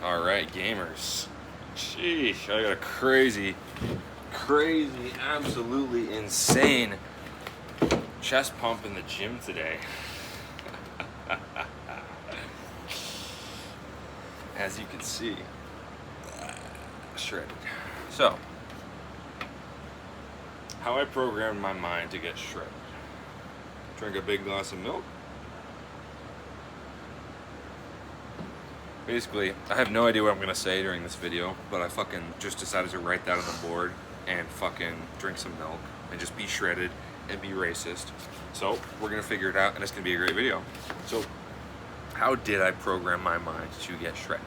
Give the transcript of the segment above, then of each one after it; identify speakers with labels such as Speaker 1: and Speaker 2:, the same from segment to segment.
Speaker 1: Alright, gamers. Sheesh, I got a crazy, absolutely insane chest pump in the gym today. As you can see, shredded. So, how I programmed my mind to get shredded. Drink a big glass of milk. Basically, I have no idea what I'm gonna say during this video, but I fucking just decided to write that on the board and fucking drink some milk and just be shredded and be racist. So we're gonna figure it out and it's gonna be a great video. So how did I program my mind to get shredded?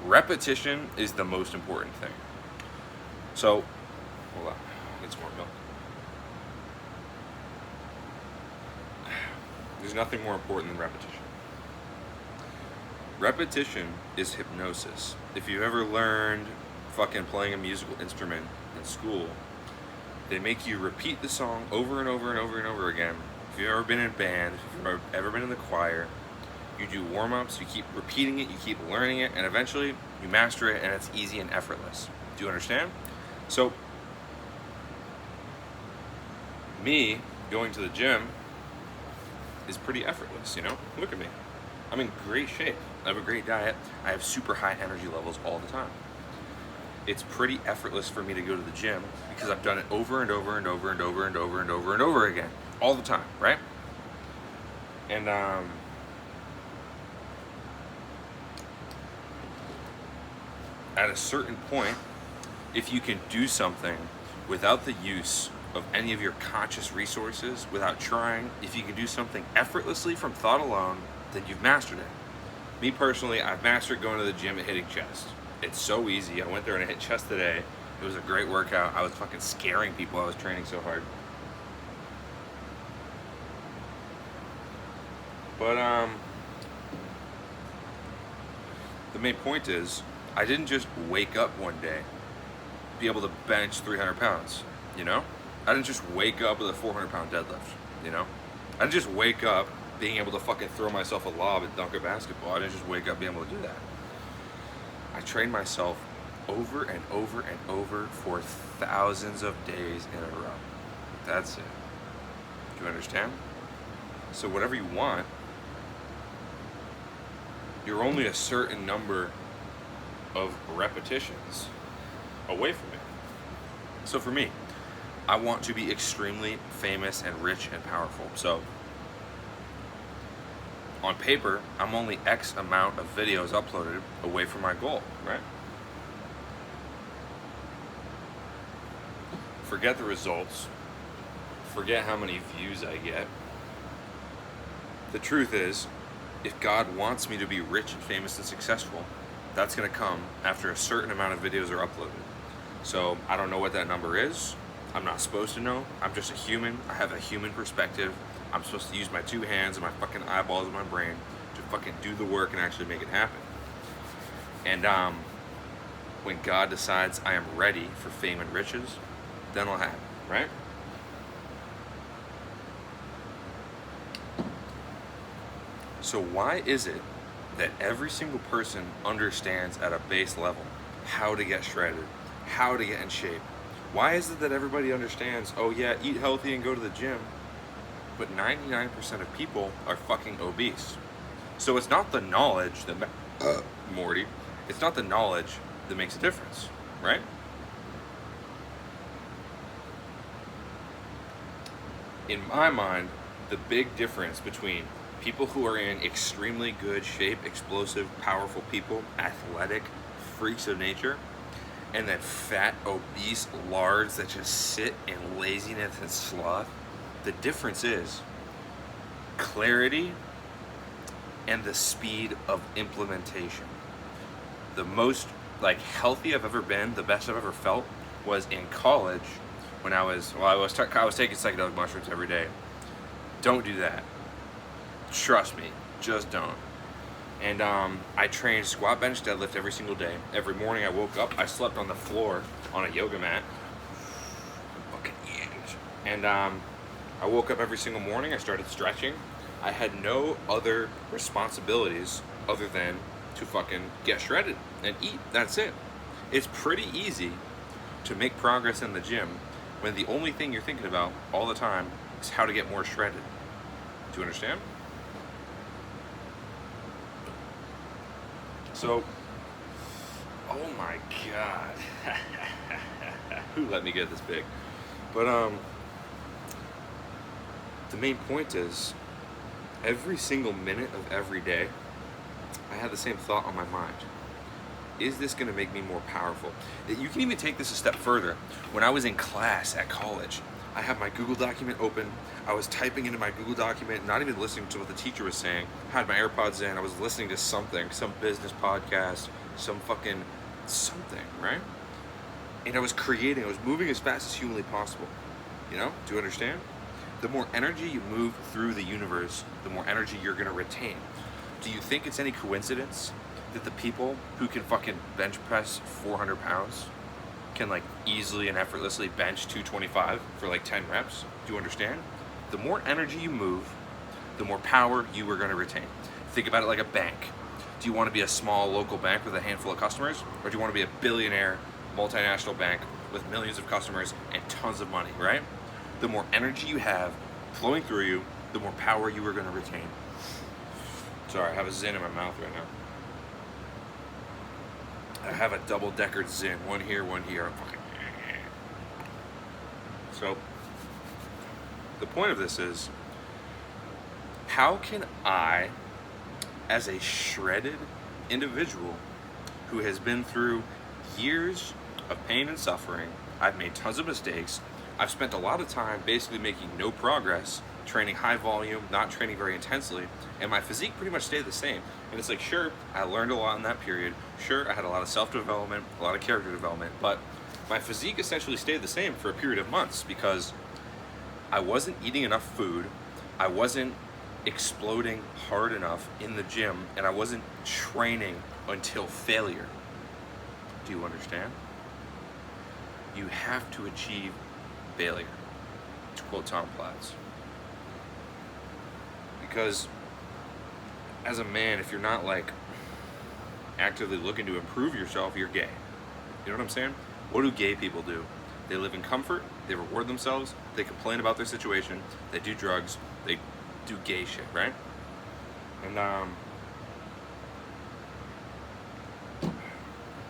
Speaker 1: Repetition is the most important thing. So, hold on, get some more milk. There's nothing more important than repetition. Repetition is hypnosis. If you've ever learned fucking playing a musical instrument in school, they make you repeat the song over and over and over and over again. If you've ever been in a band, if you've ever been in the choir, you do warm-ups, you keep repeating it, you keep learning it, and eventually you master it and it's easy and effortless. Do you understand? So, me going to the gym is pretty effortless, you know? Look at me. I'm in great shape. I have a great diet. I have super high energy levels all the time. It's pretty effortless for me to go to the gym because I've done it over and over and over and over and over and over and over again, all the time, right? And at a certain point, if you can do something without the use of any of your conscious resources, without trying, if you can do something effortlessly from thought alone, then you've mastered it. Me personally, I've mastered going to the gym and hitting chest. It's so easy. I went there and I hit chest today. It was a great workout. I was fucking scaring people. I was training so hard. But the main point is, I didn't just wake up one day, be able to bench 300 pounds, you know? I didn't just wake up with a 400-pound deadlift, you know? I didn't just wake up being able to fucking throw myself a lob and dunk a basketball. I didn't just wake up being able to do that. I trained myself over and over and over for thousands of days in a row. That's it. Do you understand? So whatever you want, you're only a certain number of repetitions away from it. So for me, I want to be extremely famous and rich and powerful. So on paper, I'm only X amount of videos uploaded away from my goal, right? Forget the results. Forget how many views I get. The truth is, if God wants me to be rich and famous and successful, that's gonna come after a certain amount of videos are uploaded. So I don't know what that number is. I'm not supposed to know. I'm just a human. I have a human perspective. I'm supposed to use my two hands and my fucking eyeballs and my brain to fucking do the work and actually make it happen. And when God decides I am ready for fame and riches, then it'll happen, right? So why is it that every single person understands at a base level how to get shredded, how to get in shape? Why is it that everybody understands, oh yeah, eat healthy and go to the gym, but 99% of people are fucking obese? So it's not the knowledge that, Morty, it's not the knowledge that makes a difference, right? In my mind, the big difference between people who are in extremely good shape, explosive, powerful people, athletic, freaks of nature, and then fat, obese lards that just sit in laziness and sloth, the difference is clarity and the speed of implementation. The most healthy I've ever been, the best I've ever felt, was in college when I was taking psychedelic mushrooms every day. Don't do that. Trust me, just don't. And I trained squat, bench, deadlift every single day. Every morning I woke up, I slept on the floor on a yoga mat. And I woke up every single morning, I started stretching. I had no other responsibilities other than to fucking get shredded and eat. That's it. It's pretty easy to make progress in the gym when the only thing you're thinking about all the time is how to get more shredded. Do you understand? So, oh my god. Who let me get this big? But the main point is, every single minute of every day, I had the same thought on my mind. Is this going to make me more powerful? You can even take this a step further. When I was in class at college, I had my Google document open. I was typing into my Google document, not even listening to what the teacher was saying. I had my AirPods in. I was listening to something, some business podcast, some fucking something, right? And I was creating. I was moving as fast as humanly possible. You know? Do you understand? The more energy you move through the universe, the more energy you're going to retain. Do you think it's any coincidence that the people who can fucking bench press 400 pounds can like easily and effortlessly bench 225 for like 10 reps? Do you understand? The more energy you move, the more power you are going to retain. Think about it like a bank. Do you want to be a small local bank with a handful of customers, or do you want to be a billionaire multinational bank with millions of customers and tons of money, right? The more energy you have flowing through you, the more power you are going to retain. Sorry, I have a Zin in my mouth right now. I have a double-decker Zin, one here, one here. So, the point of this is, how can I, as a shredded individual who has been through years of pain and suffering, I've made tons of mistakes, I've spent a lot of time basically making no progress, training high volume, not training very intensely, and my physique pretty much stayed the same. And it's like, sure, I learned a lot in that period. Sure, I had a lot of self-development, a lot of character development, but my physique essentially stayed the same for a period of months because I wasn't eating enough food, I wasn't exploding hard enough in the gym, and I wasn't training until failure. Do you understand? You have to achieve failure, to quote Tom Platz. Because as a man, if you're not like actively looking to improve yourself, you're gay. You know what I'm saying? What do gay people do? They live in comfort, they reward themselves, they complain about their situation, they do drugs, they do gay shit, right? And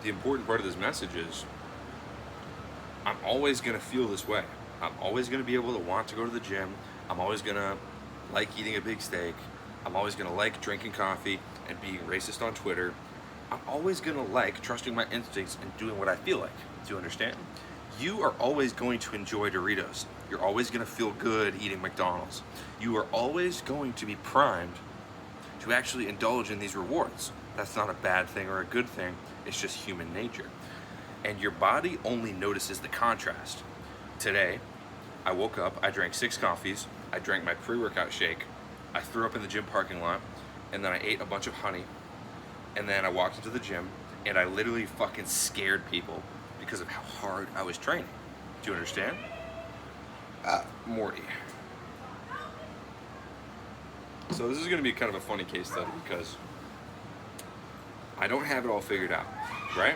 Speaker 1: the important part of this message is, I'm always gonna feel this way. I'm always gonna be able to want to go to the gym. I'm always gonna like eating a big steak. I'm always gonna like drinking coffee and being racist on Twitter. I'm always gonna like trusting my instincts and doing what I feel like. Do you understand? You are always going to enjoy Doritos. You're always gonna feel good eating McDonald's. You are always going to be primed to actually indulge in these rewards. That's not a bad thing or a good thing. It's just human nature. And your body only notices the contrast. Today, I woke up, I drank 6 coffees, I drank my pre-workout shake, I threw up in the gym parking lot, and then I ate a bunch of honey, and then I walked into the gym, and I literally fucking scared people because of how hard I was training. Do you understand? Morty. So this is gonna be kind of a funny case study because I don't have it all figured out, right?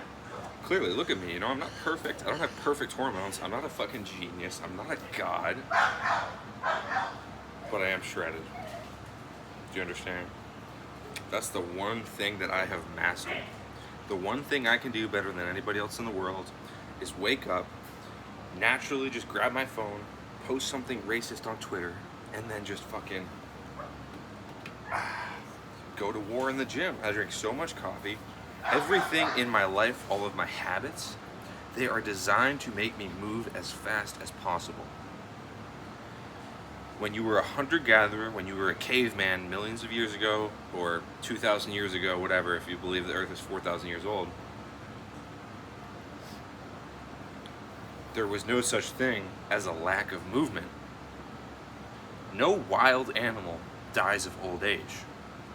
Speaker 1: Clearly, look at me, you know, I'm not perfect. I don't have perfect hormones. I'm not a fucking genius. I'm not a god. But I am shredded. Do you understand? That's the one thing that I have mastered. The one thing I can do better than anybody else in the world is wake up, naturally just grab my phone, post something racist on Twitter, and then just fucking go to war in the gym. I drink so much coffee. Everything in my life, all of my habits, they are designed to make me move as fast as possible. When you were a hunter-gatherer, when you were a caveman millions of years ago, or 2,000 years ago, whatever, if you believe the Earth is 4,000 years old, there was no such thing as a lack of movement. No wild animal dies of old age.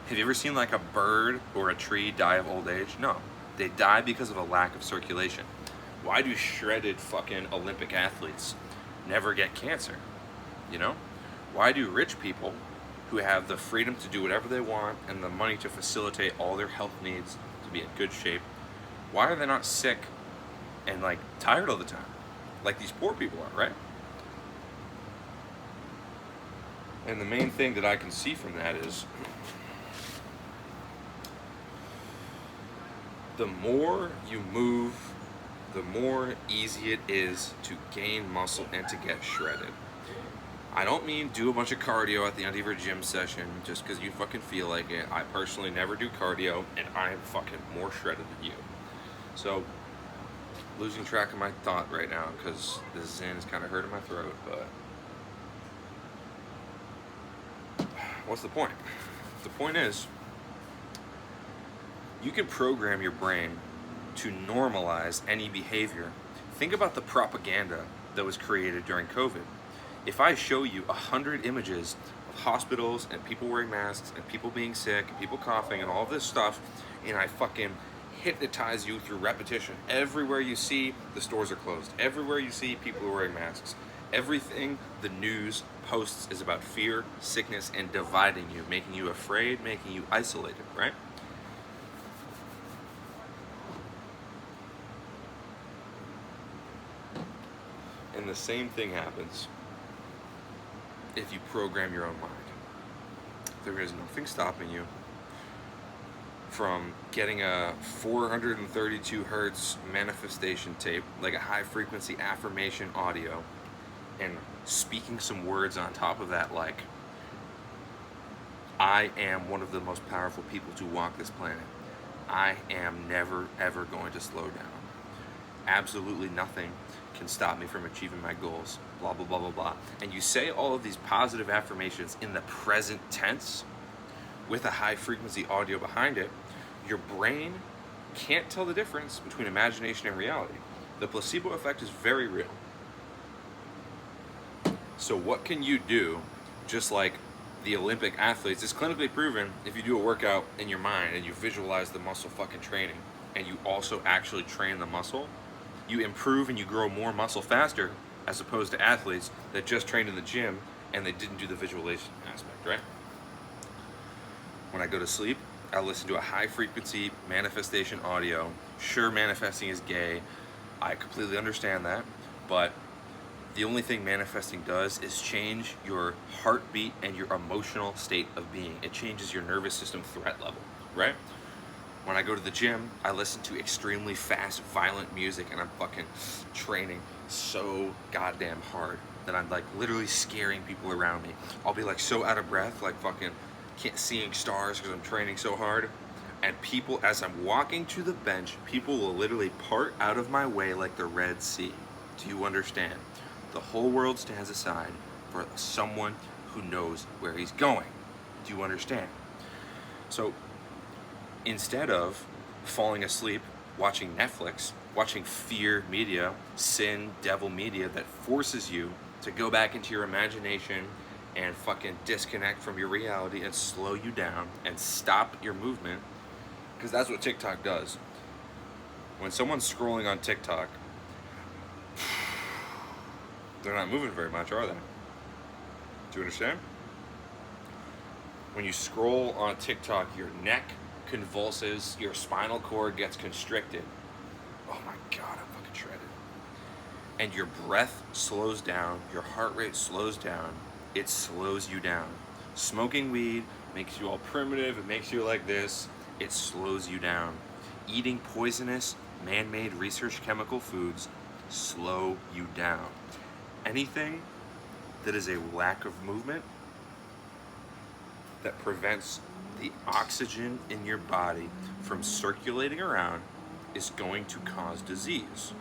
Speaker 1: Have you ever seen like a bird or a tree die of old age? No. They die because of a lack of circulation. Why do shredded fucking Olympic athletes never get cancer? You know? Why do rich people who have the freedom to do whatever they want and the money to facilitate all their health needs to be in good shape, why are they not sick and like tired all the time, like these poor people are, right? And the main thing that I can see from that is the more you move, the more easy it is to gain muscle and to get shredded. I don't mean do a bunch of cardio at the end of your gym session just because you fucking feel like it. I personally never do cardio, and I am fucking more shredded than you. So, losing track of my thought right now because the Zen is kind of hurting my throat, but what's the point? The point is, you can program your brain to normalize any behavior. Think about the propaganda that was created during COVID. If I show you 100 images of hospitals and people wearing masks and people being sick and people coughing and all of this stuff, and I fucking hypnotize you through repetition, everywhere you see, the stores are closed. Everywhere you see, people are wearing masks. Everything the news posts is about fear, sickness, and dividing you, making you afraid, making you isolated, right? And the same thing happens if you program your own mind. There is nothing stopping you from getting a 432 hertz manifestation tape, like a high frequency affirmation audio, and speaking some words on top of that, like, I am one of the most powerful people to walk this planet. I am never ever going to slow down. Absolutely nothing can stop me from achieving my goals, blah, blah, blah, blah, blah. And you say all of these positive affirmations in the present tense with a high frequency audio behind it, your brain can't tell the difference between imagination and reality. The placebo effect is very real. So what can you do, just like the Olympic athletes? It's clinically proven if you do a workout in your mind and you visualize the muscle fucking training and you also actually train the muscle, you improve and you grow more muscle faster as opposed to athletes that just trained in the gym and they didn't do the visualization aspect, right? When I go to sleep, I listen to a high frequency manifestation audio. Sure, manifesting is gay. I completely understand that, but the only thing manifesting does is change your heartbeat and your emotional state of being. It changes your nervous system threat level, right? When I go to the gym, I listen to extremely fast, violent music, and I'm fucking training so goddamn hard that I'm like literally scaring people around me. I'll be like so out of breath, like fucking can't seeing stars because I'm training so hard. And people, as I'm walking to the bench, people will literally part out of my way like the Red Sea. Do you understand? The whole world stands aside for someone who knows where he's going. Do you understand? So, instead of falling asleep watching Netflix, watching fear media, sin, devil media that forces you to go back into your imagination and fucking disconnect from your reality and slow you down and stop your movement, because that's what TikTok does. When someone's scrolling on TikTok, they're not moving very much, are they? Do you understand? When you scroll on TikTok, your neck convulses, your spinal cord gets constricted. Oh my God, I'm fucking shredded. And your breath slows down, your heart rate slows down, it slows you down. Smoking weed makes you all primitive, it makes you like this, it slows you down. Eating poisonous, man-made research chemical foods slow you down. Anything that is a lack of movement that prevents the oxygen in your body from circulating around is going to cause disease.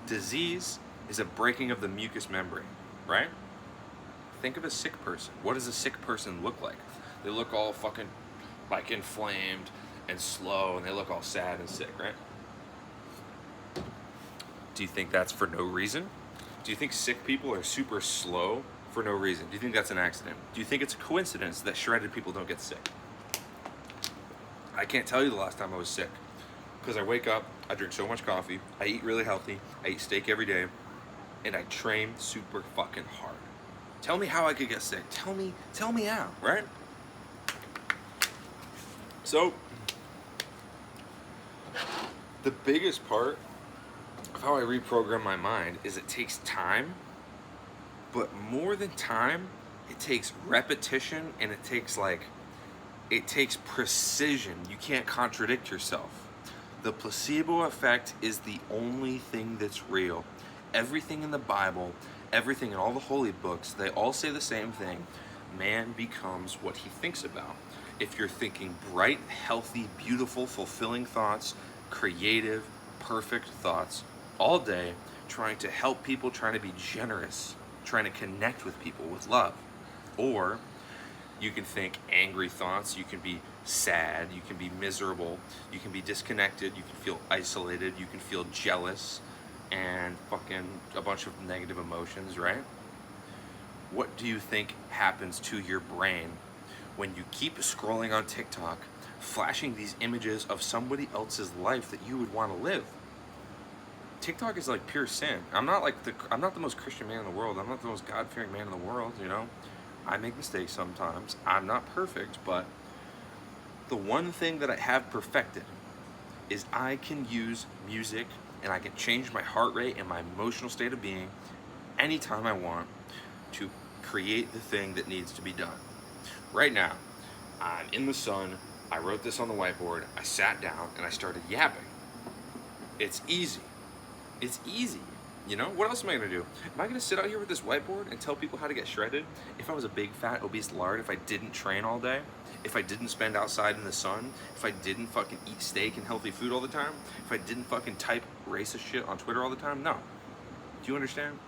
Speaker 1: Disease is a breaking of the mucous membrane, right? Think of a sick person. What does a sick person look like? They look all fucking like inflamed and slow, and they look all sad and sick, right? Do you think that's for no reason? Do you think sick people are super slow for no reason? Do you think that's an accident? Do you think it's a coincidence that shredded people don't get sick? I can't tell you the last time I was sick, because I wake up, I drink so much coffee, I eat really healthy, I eat steak every day, and I train super fucking hard. Tell me how I could get sick. Tell me how, right? So, the biggest part of how I reprogram my mind is it takes time, but more than time, it takes repetition, and it takes precision. You can't contradict yourself. The placebo effect is the only thing that's real. Everything in the Bible, everything in all the holy books, they all say the same thing. Man becomes what he thinks about. If you're thinking bright, healthy, beautiful, fulfilling thoughts, creative, perfect thoughts all day, trying to help people, trying to be generous, trying to connect with people with love. Or you can think angry thoughts, you can be sad, you can be miserable, you can be disconnected, you can feel isolated, you can feel jealous, and fucking a bunch of negative emotions, right? What do you think happens to your brain when you keep scrolling on TikTok, flashing these images of somebody else's life that you would want to live? TikTok is like pure sin. I'm not the most Christian man in the world. I'm not the most God-fearing man in the world, you know? I make mistakes sometimes. I'm not perfect, but the one thing that I have perfected is I can use music and I can change my heart rate and my emotional state of being anytime I want to create the thing that needs to be done. Right now, I'm in the sun. I wrote this on the whiteboard. I sat down and I started yapping. It's easy. It's easy. You know, what else am I gonna do? Am I gonna sit out here with this whiteboard and tell people how to get shredded? If I was a big, fat, obese lard, if I didn't train all day, if I didn't spend outside in the sun, if I didn't fucking eat steak and healthy food all the time, if I didn't fucking type racist shit on Twitter all the time, no. Do you understand?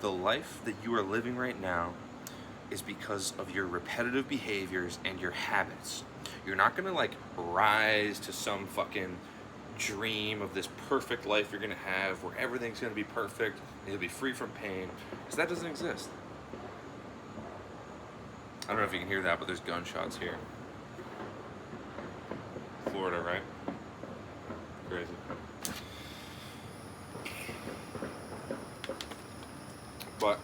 Speaker 1: The life that you are living right now is because of your repetitive behaviors and your habits. You're not gonna like rise to some fucking dream of this perfect life you're gonna have where everything's gonna be perfect and you'll be free from pain, because that doesn't exist. I don't know if you can hear that, but there's gunshots here. Florida, right? Crazy. But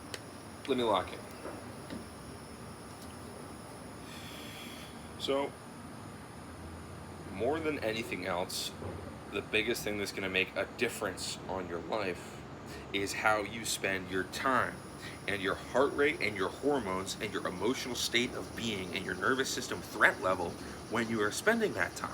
Speaker 1: let me lock in. So, more than anything else, the biggest thing that's going to make a difference on your life is how you spend your time and your heart rate and your hormones and your emotional state of being and your nervous system threat level when you are spending that time.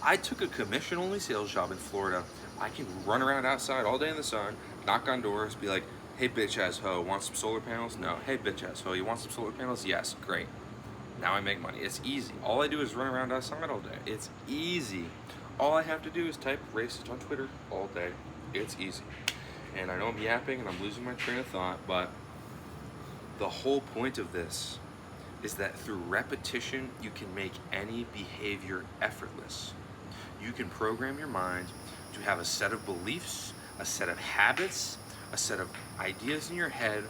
Speaker 1: I took a commission-only sales job in Florida. I can run around outside all day in the sun, knock on doors, be like, hey bitch ass hoe, want some solar panels? No. Hey bitch ass hoe, you want some solar panels? Yes. Great. Now I make money. It's easy. All I do is run around outside all day. It's easy. All I have to do is type racist on Twitter all day. It's easy. And I know I'm yapping and I'm losing my train of thought, but the whole point of this is that through repetition, you can make any behavior effortless. You can program your mind to have a set of beliefs, a set of habits, a set of ideas in your head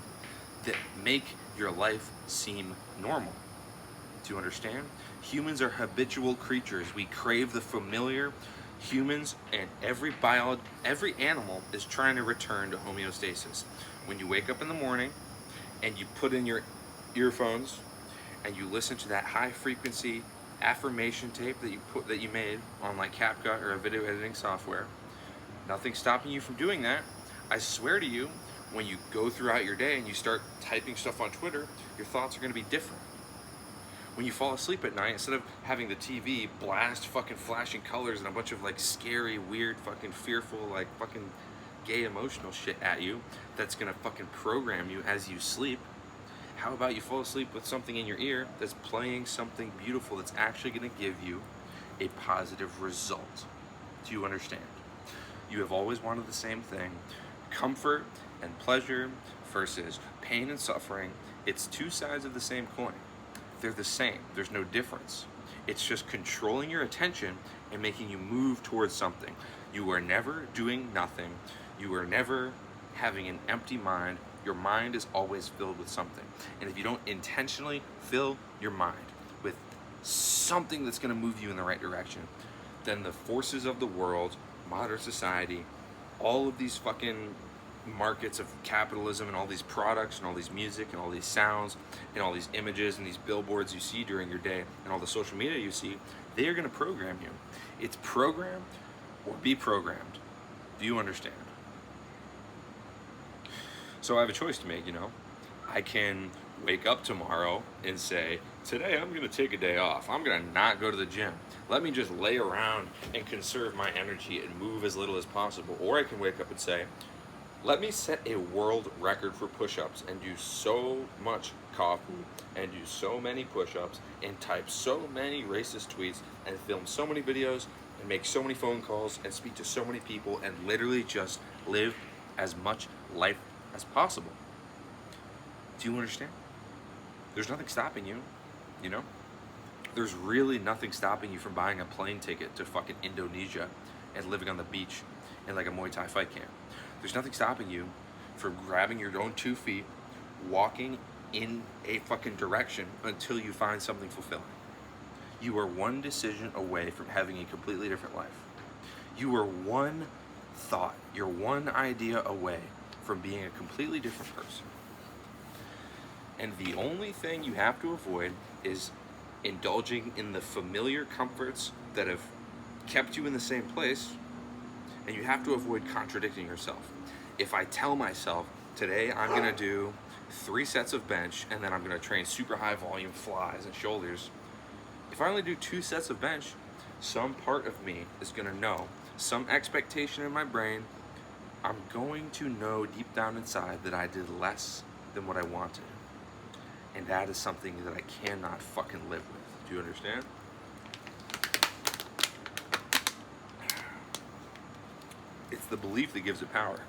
Speaker 1: that make your life seem normal. Do you understand? Humans are habitual creatures. We crave the familiar. Humans and every animal is trying to return to homeostasis. When you wake up in the morning and you put in your earphones and you listen to that high frequency affirmation tape that you made on like CapCut or a video editing software, nothing's stopping you from doing that. I swear to you, when you go throughout your day and you start typing stuff on Twitter, your thoughts are going to be different. When you fall asleep at night, instead of having the TV blast fucking flashing colors and a bunch of like scary, weird, fucking fearful, like fucking gay emotional shit at you that's gonna fucking program you as you sleep, how about you fall asleep with something in your ear that's playing something beautiful that's actually gonna give you a positive result? Do you understand? You have always wanted the same thing. Comfort and pleasure versus pain and suffering. It's two sides of the same coin. They're the same. There's no difference. It's just controlling your attention and making you move towards something. You are never doing nothing. You are never having an empty mind. Your mind is always filled with something. And if you don't intentionally fill your mind with something that's going to move you in the right direction, then the forces of the world, modern society, all of these fucking markets of capitalism and all these products and all these music and all these sounds and all these images and these billboards you see during your day and all the social media you see, they are going to program you. It's program or be programmed. Do you understand? So I have a choice to make, you know. I can wake up tomorrow and say, today I'm going to take a day off. I'm going to not go to the gym. Let me just lay around and conserve my energy and move as little as possible. Or I can wake up and say, let me set a world record for push-ups and do so much coffee and do so many push-ups and type so many racist tweets and film so many videos and make so many phone calls and speak to so many people and literally just live as much life as possible. Do you understand? There's nothing stopping you, you know? There's really nothing stopping you from buying a plane ticket to fucking Indonesia and living on the beach in like a Muay Thai fight camp. There's nothing stopping you from grabbing your own 2 feet, walking in a fucking direction until you find something fulfilling. You are one decision away from having a completely different life. You are one thought, you're one idea away from being a completely different person. And the only thing you have to avoid is indulging in the familiar comforts that have kept you in the same place, and you have to avoid contradicting yourself. If I tell myself, today I'm gonna do 3 sets of bench, and then I'm gonna train super high volume flies and shoulders, if I only do 2 sets of bench, some part of me is gonna know, some expectation in my brain, I'm going to know deep down inside that I did less than what I wanted. And that is something that I cannot fucking live with. Do you understand? It's the belief that gives it power.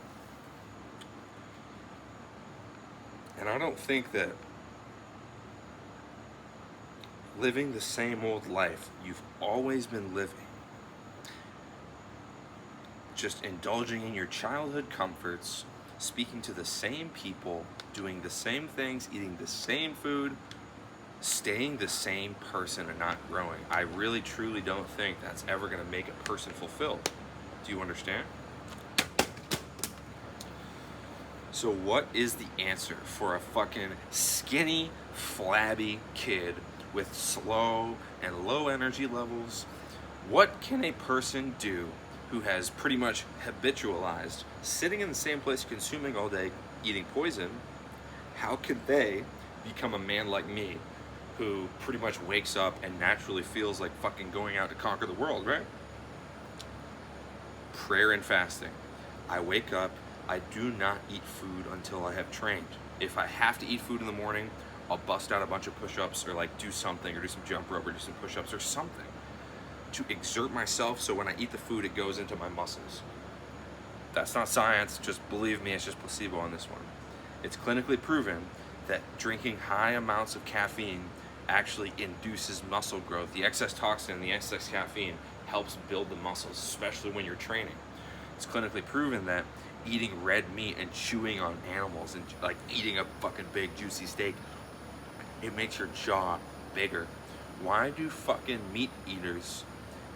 Speaker 1: And I don't think that living the same old life you've always been living, just indulging in your childhood comforts, speaking to the same people, doing the same things, eating the same food, staying the same person and not growing. I really truly don't think that's ever going to make a person fulfilled. Do you understand? So what is the answer for a fucking skinny, flabby kid with slow and low energy levels? What can a person do who has pretty much habitualized sitting in the same place consuming all day, eating poison? How could they become a man like me who pretty much wakes up and naturally feels like fucking going out to conquer the world, right? Prayer and fasting. I wake up, I do not eat food until I have trained. If I have to eat food in the morning, I'll bust out a bunch of push-ups or like do something or do some jump rope or do some push-ups or something to exert myself so when I eat the food it goes into my muscles. That's not science, just believe me, it's just placebo on this one. It's clinically proven that drinking high amounts of caffeine actually induces muscle growth. The excess toxin and the excess caffeine helps build the muscles, especially when you're training. It's clinically proven that eating red meat and chewing on animals and like eating a fucking big juicy steak, it makes your jaw bigger. Why do fucking meat eaters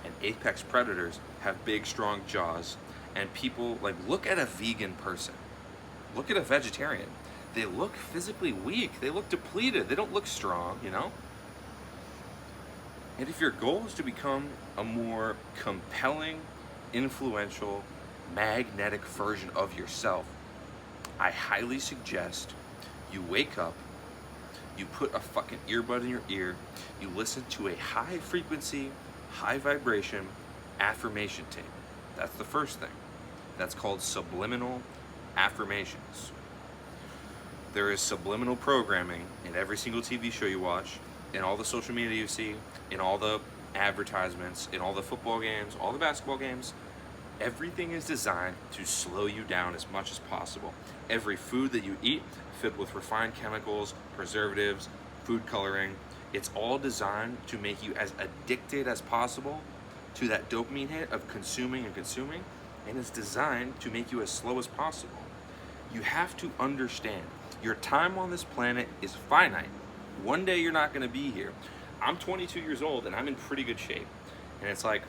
Speaker 1: and apex predators have big strong jaws, and people like, look at a vegan person, look at a vegetarian, they look physically weak, they look depleted, they don't look strong, you know? And if your goal is to become a more compelling, influential, magnetic version of yourself, I highly suggest you wake up, you put a fucking earbud in your ear, you listen to a high frequency, high vibration affirmation tape. That's the first thing. That's called subliminal affirmations. There is subliminal programming in every single TV show you watch, in all the social media you see, in all the advertisements, in all the football games, all the basketball games. Everything is designed to slow you down as much as possible. Every food that you eat, filled with refined chemicals, preservatives, food coloring, it's all designed to make you as addicted as possible to that dopamine hit of consuming and consuming, and it's designed to make you as slow as possible. You have to understand, your time on this planet is finite. One day you're not going to be here. I'm 22 years old and I'm in pretty good shape. And it's like,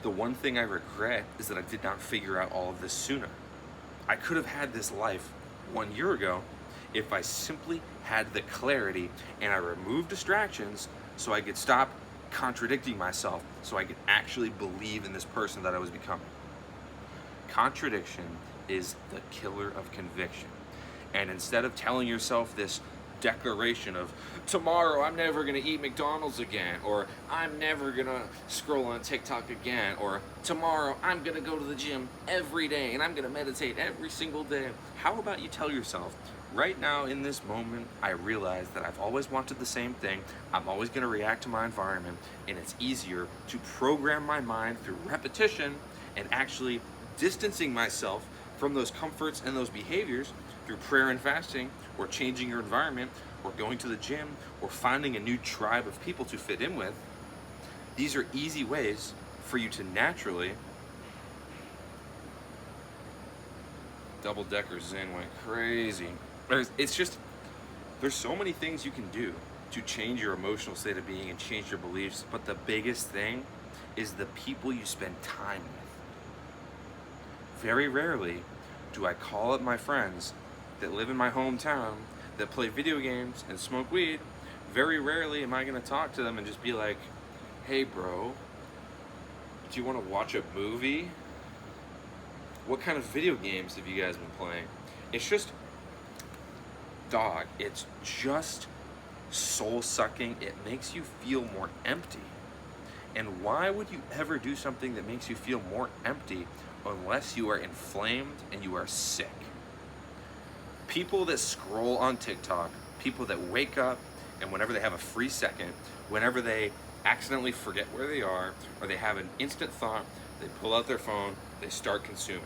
Speaker 1: the one thing I regret is that I did not figure out all of this sooner. I could have had this life 1 year ago if I simply had the clarity and I removed distractions so I could stop contradicting myself, so I could actually believe in this person that I was becoming. Contradiction is the killer of conviction. And instead of telling yourself this declaration of tomorrow I'm never going to eat McDonald's again, or I'm never going to scroll on TikTok again, or tomorrow I'm going to go to the gym every day and I'm going to meditate every single day, how about you tell yourself, right now in this moment, I realize that I've always wanted the same thing. I'm always going to react to my environment, and it's easier to program my mind through repetition and actually distancing myself from those comforts and those behaviors through prayer and fasting, or changing your environment, or going to the gym, or finding a new tribe of people to fit in with. These are easy ways for you to naturally. Double Decker Zen went crazy. There's so many things you can do to change your emotional state of being and change your beliefs, but the biggest thing is the people you spend time with. Very rarely do I call up my friends that live in my hometown that play video games and smoke weed. Very rarely am I going to talk to them and just be like, hey bro, do you want to watch a movie? What kind of video games have you guys been playing? It's just, dog, it's just soul sucking. It makes you feel more empty. And why would you ever do something that makes you feel more empty unless you are inflamed and you are sick? People that scroll on TikTok, people that wake up and whenever they have a free second, whenever they accidentally forget where they are, or they have an instant thought, they pull out their phone, they start consuming.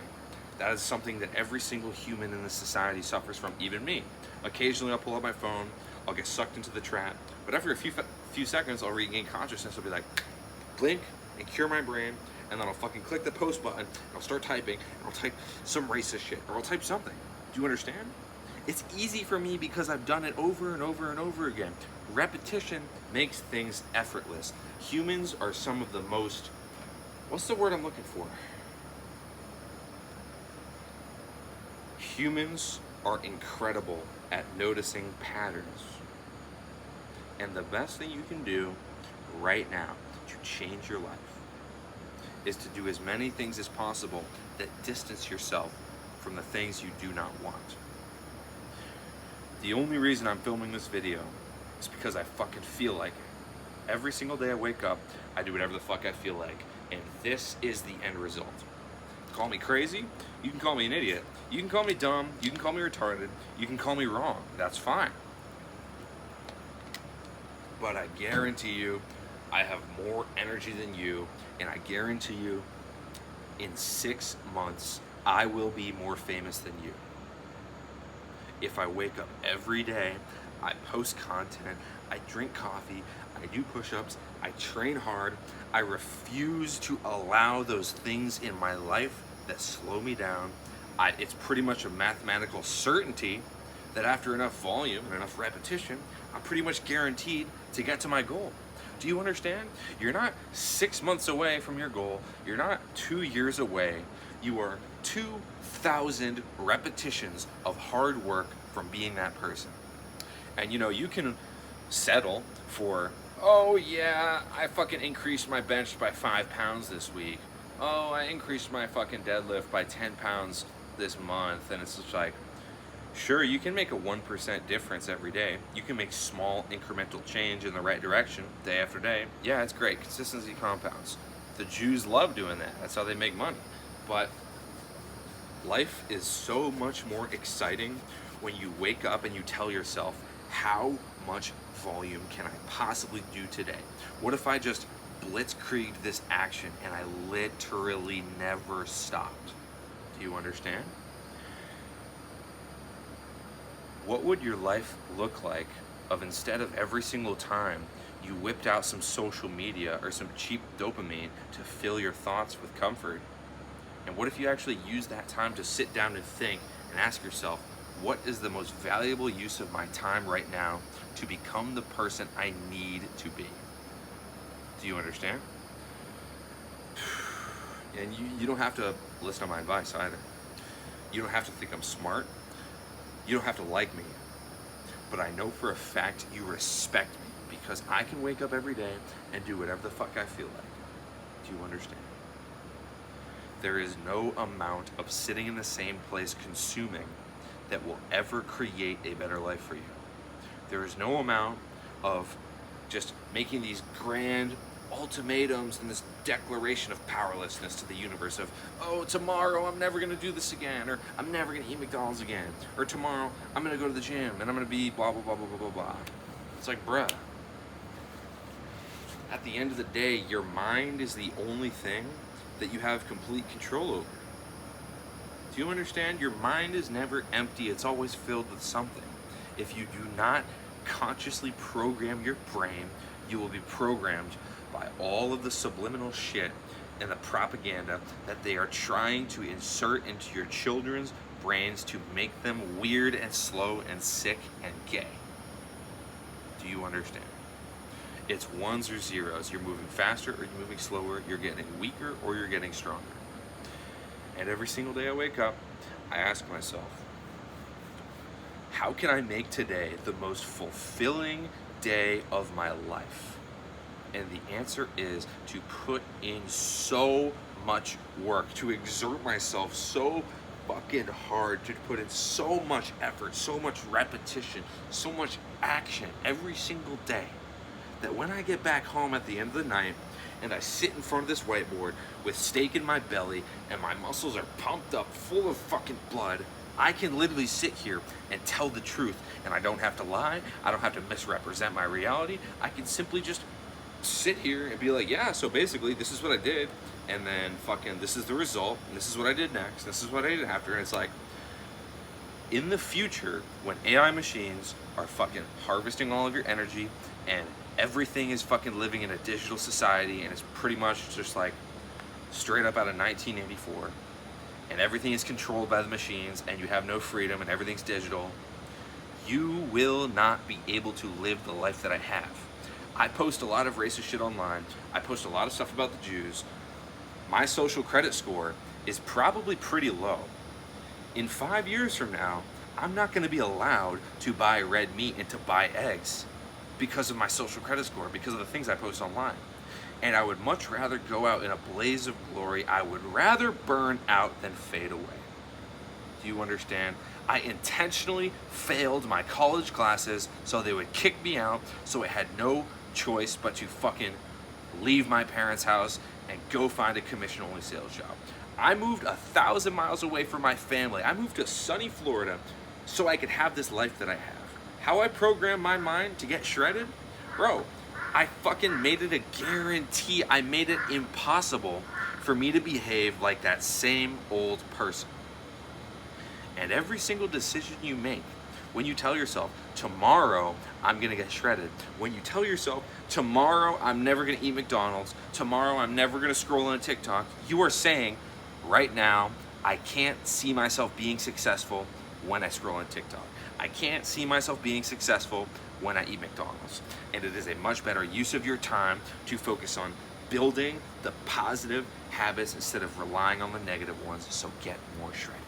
Speaker 1: That is something that every single human in this society suffers from, even me. Occasionally I'll pull out my phone, I'll get sucked into the trap, but after a few seconds I'll regain consciousness. I'll be like, blink and cure my brain, and then I'll fucking click the post button, and I'll start typing, and I'll type some racist shit, or I'll type something. Do you understand? It's easy for me because I've done it over and over and over again. Repetition makes things effortless. Humans are some of the most, what's the word I'm looking for? Humans are incredible at noticing patterns. And the best thing you can do right now to change your life is to do as many things as possible that distance yourself from the things you do not want. The only reason I'm filming this video is because I fucking feel like it. Every single day I wake up, I do whatever the fuck I feel like, and this is the end result. Call me crazy, you can call me an idiot, you can call me dumb, you can call me retarded, you can call me wrong, that's fine. But I guarantee you, I have more energy than you, and I guarantee you, in 6 months, I will be more famous than you. If I wake up every day, I post content, I drink coffee, I do push-ups, I train hard, I refuse to allow those things in my life that slow me down. It's pretty much a mathematical certainty that after enough volume and enough repetition, I'm pretty much guaranteed to get to my goal. Do you understand? You're not 6 months away from your goal. You're not 2 years away. You are 2,000 repetitions of hard work from being that person. And you can settle for, oh yeah, I fucking increased my bench by 5 pounds this week. Oh, I increased my fucking deadlift by 10 pounds this month. And it's just like, sure, you can make a 1% difference every day. You can make small incremental change in the right direction day after day. Yeah, it's great. Consistency compounds. The Jews love doing that. That's how they make money. But life is so much more exciting when you wake up and you tell yourself, how much volume can I possibly do today? What if I just blitzkrieged this action and I literally never stopped? Do you understand? What would your life look like of, instead of every single time you whipped out some social media or some cheap dopamine to fill your thoughts with comfort? And what if you actually use that time to sit down and think and ask yourself, what is the most valuable use of my time right now to become the person I need to be? Do you understand? And you don't have to listen to my advice either. You don't have to think I'm smart. You don't have to like me. But I know for a fact you respect me because I can wake up every day and do whatever the fuck I feel like. Do you understand? There is no amount of sitting in the same place consuming that will ever create a better life for you. There is no amount of just making these grand ultimatums and this declaration of powerlessness to the universe of, oh, tomorrow I'm never going to do this again, or I'm never going to eat McDonald's again, or tomorrow I'm going to go to the gym and I'm going to be blah, blah, blah, blah, blah, blah, blah. It's like, bruh, at the end of the day, your mind is the only thing that you have complete control over. Do you understand? Your mind is never empty. It's always filled with something. If you do not consciously program your brain, you will be programmed by all of the subliminal shit and the propaganda that they are trying to insert into your children's brains to make them weird and slow and sick and gay. Do you understand? It's ones or zeros. You're moving faster or you're moving slower. You're getting weaker or you're getting stronger. And every single day I wake up, I ask myself, how can I make today the most fulfilling day of my life? And the answer is to put in so much work, to exert myself so fucking hard, to put in so much effort, so much repetition, so much action every single day, that when I get back home at the end of the night and I sit in front of this whiteboard with steak in my belly and my muscles are pumped up full of fucking blood, I can literally sit here and tell the truth, and I don't have to lie. I don't have to misrepresent my reality. I can simply just sit here and be like, yeah, so basically this is what I did, and then fucking this is the result, and this is what I did next, this is what I did after. And it's like, in the future, when AI machines are fucking harvesting all of your energy and everything is fucking living in a digital society and it's pretty much just like straight up out of 1984, and everything is controlled by the machines and you have no freedom and everything's digital, you will not be able to live the life that I have. I post a lot of racist shit online. I post a lot of stuff about the Jews. My social credit score is probably pretty low. In 5 years from now, I'm not going to be allowed to buy red meat and to buy eggs because of my social credit score, because of the things I post online. And I would much rather go out in a blaze of glory. I would rather burn out than fade away. Do you understand? I intentionally failed my college classes so they would kick me out, so I had no choice but to fucking leave my parents' house and go find a commission-only sales job. I moved 1,000 miles away from my family. I moved to sunny Florida so I could have this life that I have. How I programmed my mind to get shredded? Bro, I fucking made it a guarantee. I made it impossible for me to behave like that same old person. And every single decision you make, when you tell yourself, tomorrow I'm gonna get shredded, when you tell yourself, tomorrow I'm never gonna eat McDonald's, tomorrow I'm never gonna scroll on a TikTok, you are saying, right now, I can't see myself being successful when I scroll on TikTok. I can't see myself being successful when I eat McDonald's. And it is a much better use of your time to focus on building the positive habits instead of relying on the negative ones, so get more shredded.